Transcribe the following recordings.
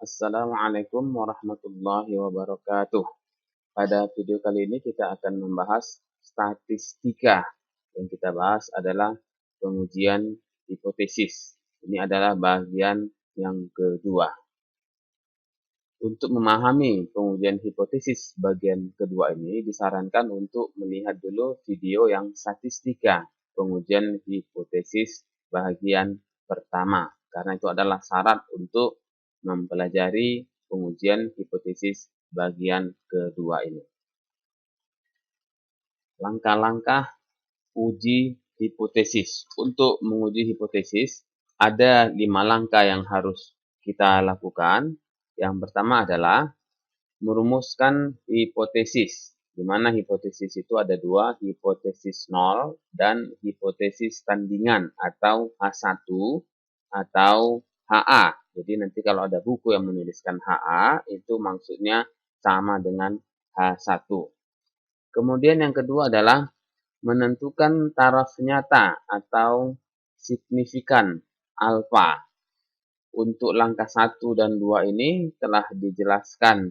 Assalamualaikum warahmatullahi wabarakatuh. Pada video kali ini kita akan membahas statistika. Yang kita bahas adalah pengujian hipotesis. Ini adalah bagian yang kedua. Untuk memahami pengujian hipotesis bagian kedua ini, disarankan untuk melihat dulu video yang statistika pengujian hipotesis bagian pertama. Karena itu adalah syarat untuk mempelajari pengujian hipotesis bagian kedua ini. Langkah-langkah uji hipotesis. Untuk menguji hipotesis, ada 5 langkah yang harus kita lakukan. Yang pertama adalah merumuskan hipotesis, di mana hipotesis itu ada 2, hipotesis nol dan hipotesis tandingan atau H1 atau HA. Jadi nanti kalau ada buku yang menuliskan HA, itu maksudnya sama dengan H1. Kemudian yang kedua adalah menentukan taraf nyata atau signifikan alfa. Untuk langkah 1 dan 2 ini telah dijelaskan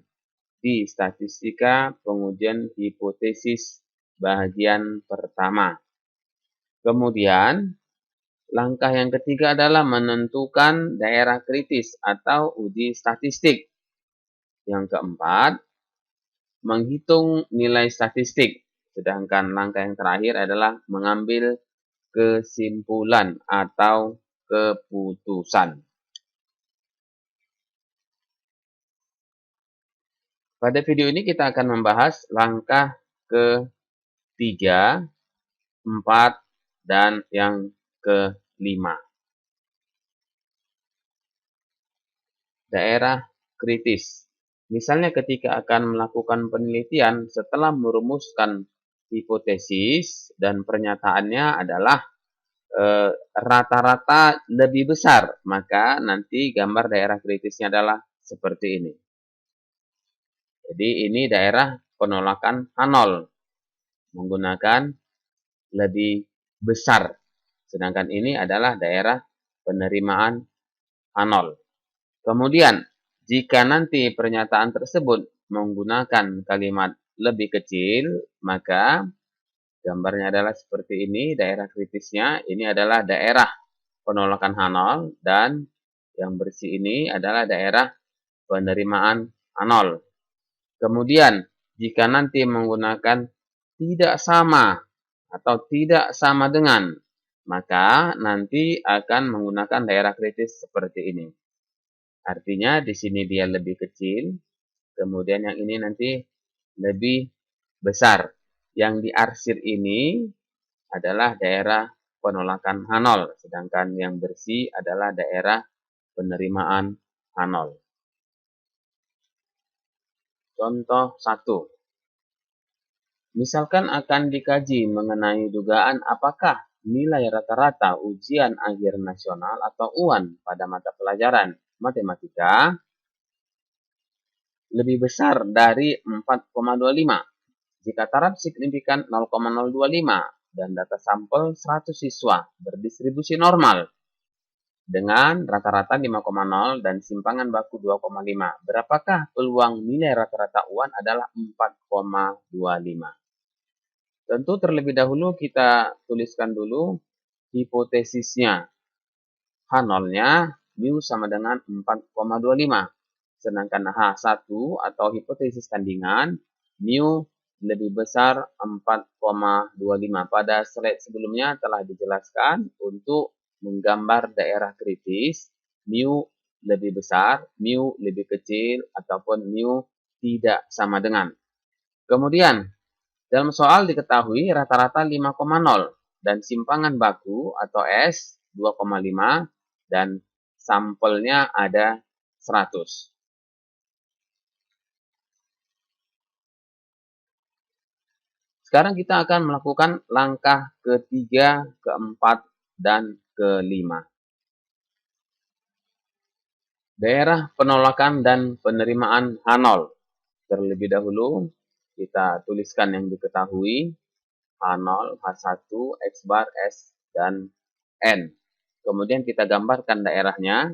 di statistika pengujian hipotesis bagian pertama. Kemudian langkah yang ketiga adalah menentukan daerah kritis atau uji statistik. Yang keempat, menghitung nilai statistik. Sedangkan langkah yang terakhir adalah mengambil kesimpulan atau keputusan. Pada video ini kita akan membahas langkah ke-3, 4, dan yang ke-5. Daerah kritis. Misalnya ketika akan melakukan penelitian setelah merumuskan hipotesis dan pernyataannya adalah rata-rata lebih besar, maka nanti gambar daerah kritisnya adalah seperti ini. Jadi ini daerah penolakan H0 menggunakan lebih besar. Sedangkan ini adalah daerah penerimaan H0. Kemudian, jika nanti pernyataan tersebut menggunakan kalimat lebih kecil, maka gambarnya adalah seperti ini, daerah kritisnya. Ini adalah daerah penolakan H0 dan yang bersih ini adalah daerah penerimaan H0. Kemudian, jika nanti menggunakan tidak sama atau tidak sama dengan, maka nanti akan menggunakan daerah kritis seperti ini. Artinya di sini dia lebih kecil, kemudian yang ini nanti lebih besar. Yang diarsir ini adalah daerah penolakan H0, sedangkan yang bersih adalah daerah penerimaan H0. Contoh 1. Misalkan akan dikaji mengenai dugaan apakah nilai rata-rata ujian akhir nasional atau UAN pada mata pelajaran matematika lebih besar dari 4,25 jika taraf signifikan 0,025 dan data sampel 100 siswa berdistribusi normal dengan rata-rata 5,0 dan simpangan baku 2,5. Berapakah peluang nilai rata-rata UAN adalah 4,25? Tentu terlebih dahulu kita tuliskan dulu hipotesisnya. H0-nya mu sama dengan 4,25. Sedangkan H1 atau hipotesis tandingan mu lebih besar 4,25. Pada slide sebelumnya telah dijelaskan untuk menggambar daerah kritis, mu lebih besar, mu lebih kecil, ataupun mu tidak sama dengan. Kemudian, dalam soal diketahui rata-rata 5,0 dan simpangan baku atau S 2,5 dan sampelnya ada 100. Sekarang kita akan melakukan langkah ketiga, keempat, dan kelima. Daerah penolakan dan penerimaan H0. Terlebih dahulu kita tuliskan yang diketahui H0, H1, X bar, S, dan N. Kemudian kita gambarkan daerahnya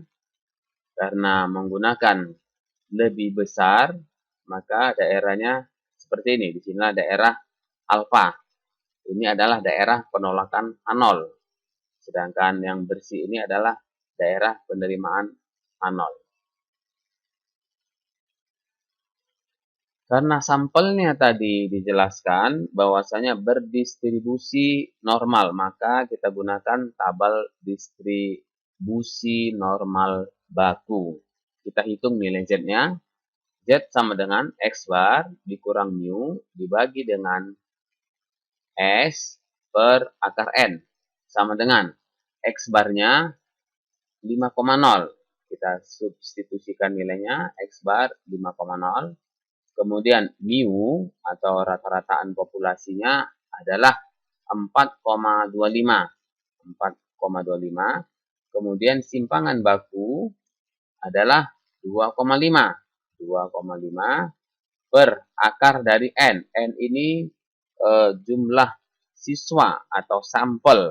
karena menggunakan lebih besar, maka daerahnya seperti ini. Di sinilah daerah alfa. Ini adalah daerah penolakan H0. Sedangkan yang bersih ini adalah daerah penerimaan H0. Karena sampelnya tadi dijelaskan bahwasanya berdistribusi normal, maka kita gunakan tabel distribusi normal baku. Kita hitung nilai Z-nya. Z sama dengan X bar dikurang mu dibagi dengan S per akar N. Sama dengan X barnya 5,0. Kita substitusikan nilainya, X bar 5,0. Kemudian mu atau rata-rataan populasinya adalah 4,25. 4,25. Kemudian simpangan baku adalah 2,5. 2,5 per akar dari N. N ini jumlah siswa atau sampel.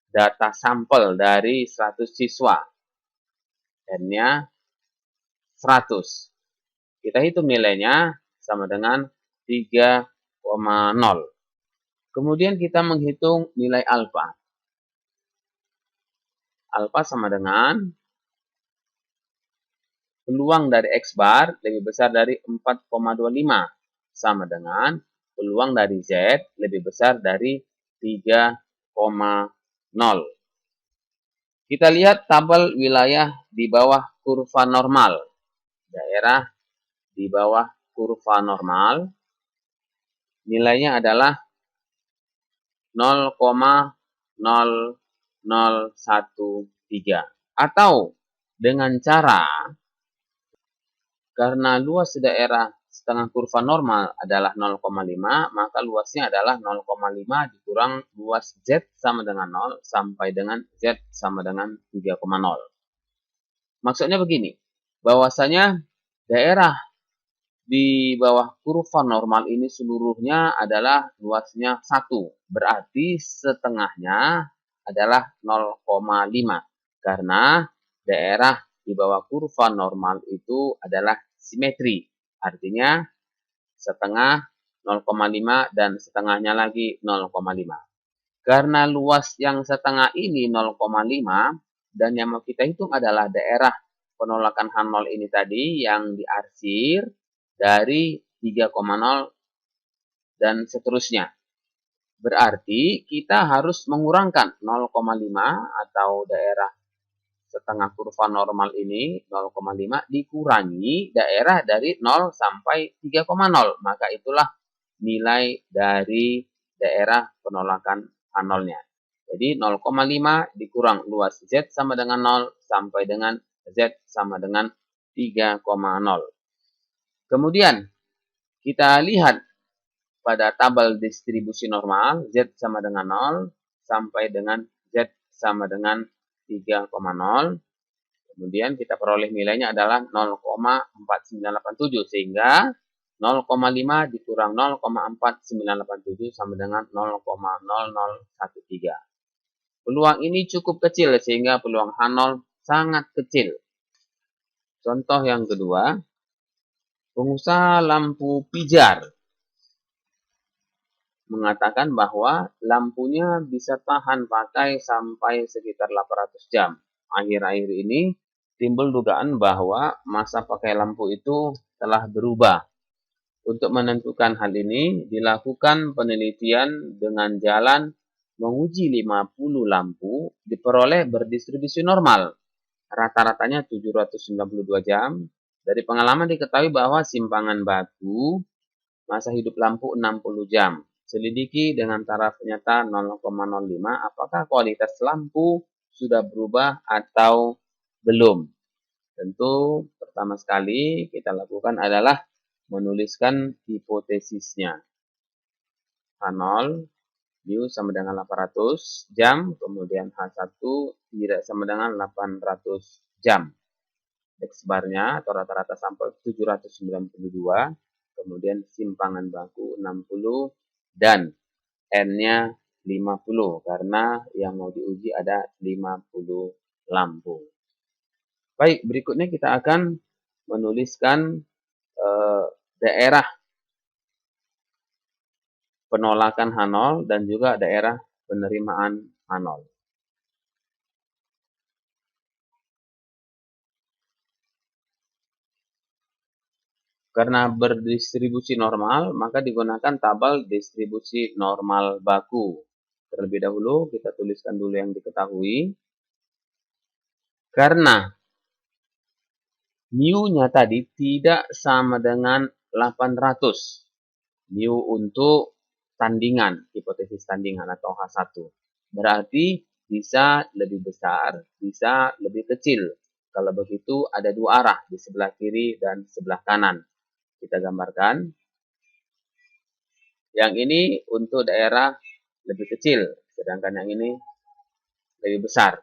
Data sampel dari 100 siswa. N-nya 100. Kita hitung nilainya sama dengan 3,0. Kemudian kita menghitung nilai alfa. Alfa sama dengan peluang dari X bar lebih besar dari 4,25. Sama dengan peluang dari Z lebih besar dari 3,0. Kita lihat tabel wilayah di bawah kurva normal. Daerah di bawah kurva normal, nilainya adalah 0,0013. Atau dengan cara, karena luas daerah setengah kurva normal adalah 0,5, maka luasnya adalah 0,5 dikurang luas Z sama dengan 0 sampai dengan Z sama dengan 3,0. Maksudnya begini, bahwasanya daerah di bawah kurva normal ini seluruhnya adalah luasnya 1. Berarti setengahnya adalah 0,5. Karena daerah di bawah kurva normal itu adalah simetri. Artinya setengah 0,5 dan setengahnya lagi 0,5. Karena luas yang setengah ini 0,5 dan yang mau kita hitung adalah daerah penolakan H0 ini tadi yang diarsir dari 3,0 dan seterusnya. Berarti kita harus mengurangkan 0,5 atau daerah setengah kurva normal ini 0,5 dikurangi daerah dari 0 sampai 3,0. Maka itulah nilai dari daerah penolakan H0-nya. Jadi 0,5 dikurang luas Z sama dengan 0 sampai dengan Z sama dengan 3,0. Kemudian kita lihat pada tabel distribusi normal Z sama dengan 0 sampai dengan Z sama dengan 3,0. Kemudian kita peroleh nilainya adalah 0,4987 sehingga 0,5 dikurang 0,4987 sama dengan 0,0013. Peluang ini cukup kecil sehingga peluang H0 sangat kecil. Contoh yang kedua, pengusaha lampu pijar mengatakan bahwa lampunya bisa tahan pakai sampai sekitar 800 jam. Akhir-akhir ini timbul dugaan bahwa masa pakai lampu itu telah berubah. Untuk menentukan hal ini, dilakukan penelitian dengan jalan menguji 50 lampu diperoleh berdistribusi normal. Rata-ratanya 792 jam. Dari pengalaman diketahui bahwa simpangan batu masa hidup lampu 60 jam. Selidiki dengan taraf nyata 0,05 apakah kualitas lampu sudah berubah atau belum. Tentu pertama sekali kita lakukan adalah menuliskan hipotesisnya. H0 mu sama dengan 800 jam, kemudian H1 tidak sama dengan 800 jam. X barnya atau rata-rata sampel 792, kemudian simpangan baku 60 dan N-nya 50 karena yang mau diuji ada 50 lampu. Baik, berikutnya kita akan menuliskan daerah penolakan H0 dan juga daerah penerimaan H0. Karena berdistribusi normal, maka digunakan tabel distribusi normal baku. Terlebih dahulu, kita tuliskan dulu yang diketahui. Karena mu-nya tadi tidak sama dengan 800. Mu untuk tandingan, hipotesis tandingan atau H1. Berarti bisa lebih besar, bisa lebih kecil. Kalau begitu ada dua arah, di sebelah kiri dan sebelah kanan. Kita gambarkan. Yang ini untuk daerah lebih kecil, sedangkan yang ini lebih besar.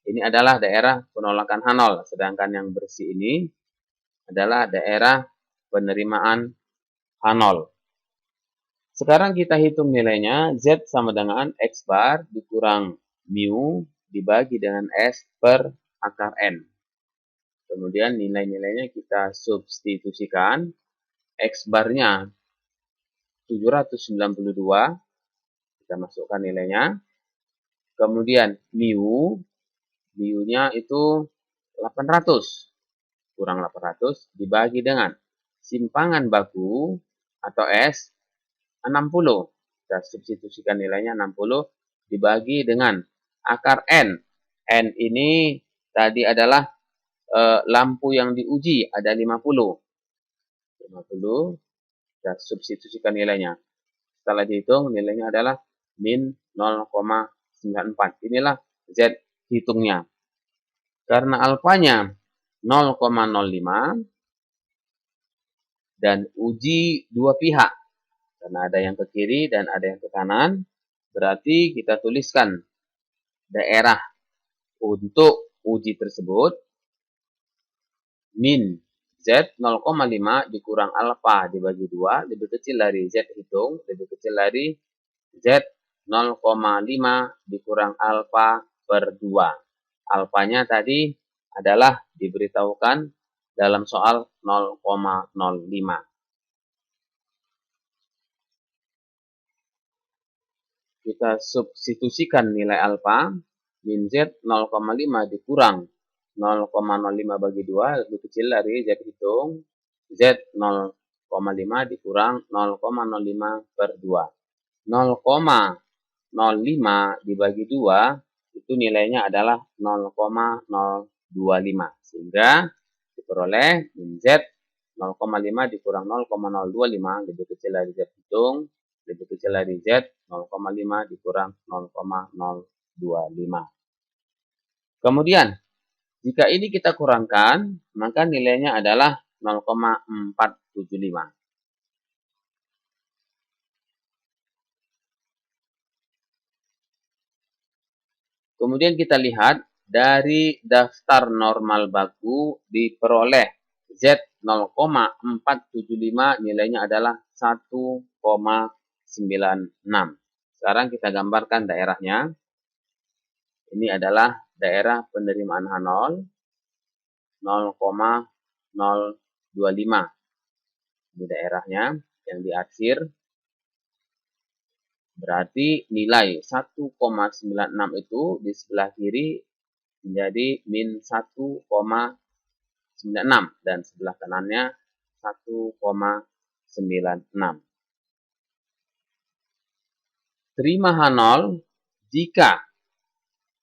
Ini adalah daerah penolakan H0, sedangkan yang bersih ini adalah daerah penerimaan H0. Sekarang kita hitung nilainya, Z sama dengan X bar dikurang mu dibagi dengan S per akar N. Kemudian nilai-nilainya kita substitusikan. X barnya 792, kita masukkan nilainya. Kemudian mu-nya itu 800, kurang 800 dibagi dengan simpangan baku atau S 60. Kita substitusikan nilainya 60 dibagi dengan akar N. N ini tadi adalah lampu yang diuji, ada 50. Kita substitusikan nilainya. Setelah dihitung, nilainya adalah min 0,94. Inilah Z hitungnya. Karena alfanya 0,05 dan uji dua pihak, karena ada yang ke kiri dan ada yang ke kanan, berarti kita tuliskan daerah untuk uji tersebut min Z 0,5 dikurang alfa dibagi 2, lebih kecil dari Z hitung, lebih kecil dari Z 0,5 dikurang alfa per 2. Alfanya tadi adalah diberitahukan dalam soal 0,05. Kita substitusikan nilai alfa, min Z 0,5 dikurang 0,05 bagi 2 lebih kecil dari Z hitung, Z 0,5 dikurang 0,05 per 2. 0,05 dibagi 2 itu nilainya adalah 0,025, sehingga diperoleh min Z 0,5 dikurang 0,025 lebih kecil dari Z hitung, lebih kecil dari Z 0,5 dikurang 0,025. Kemudian jika ini kita kurangkan, maka nilainya adalah 0,475. Kemudian kita lihat dari daftar normal baku diperoleh Z 0,475 nilainya adalah 1,96. Sekarang kita gambarkan daerahnya. Ini adalah daerah penerimaan H0 0,025. Ini daerahnya yang diarsir. Berarti nilai 1,96 itu di sebelah kiri menjadi min 1,96 dan sebelah kanannya 1,96. Terima H0 jika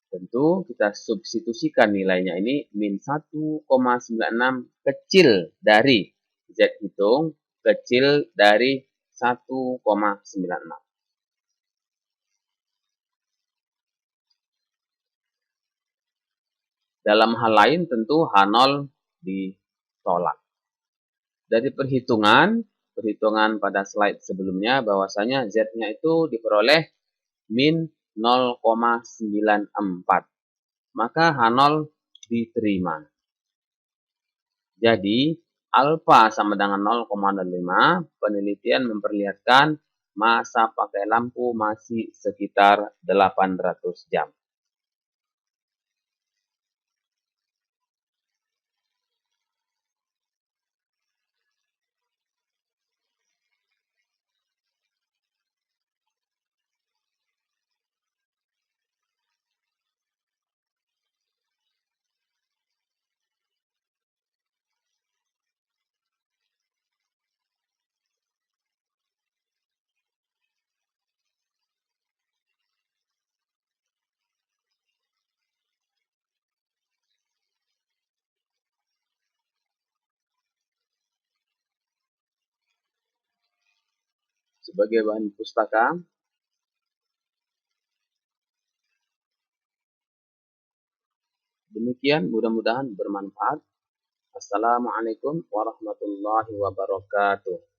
tentu kita substitusikan nilainya ini min 1,96 kecil dari Z hitung, kecil dari 1,96. Dalam hal lain tentu H0 ditolak. Dari perhitungan pada slide sebelumnya bahwasanya Z-nya itu diperoleh min 0,94. Maka H0 diterima. Jadi, alfa sama dengan 0,05, penelitian memperlihatkan masa pakai lampu masih sekitar 800 jam. sebagai bahan pustaka. Demikian, mudah-mudahan bermanfaat. Assalamualaikum warahmatullahi wabarakatuh.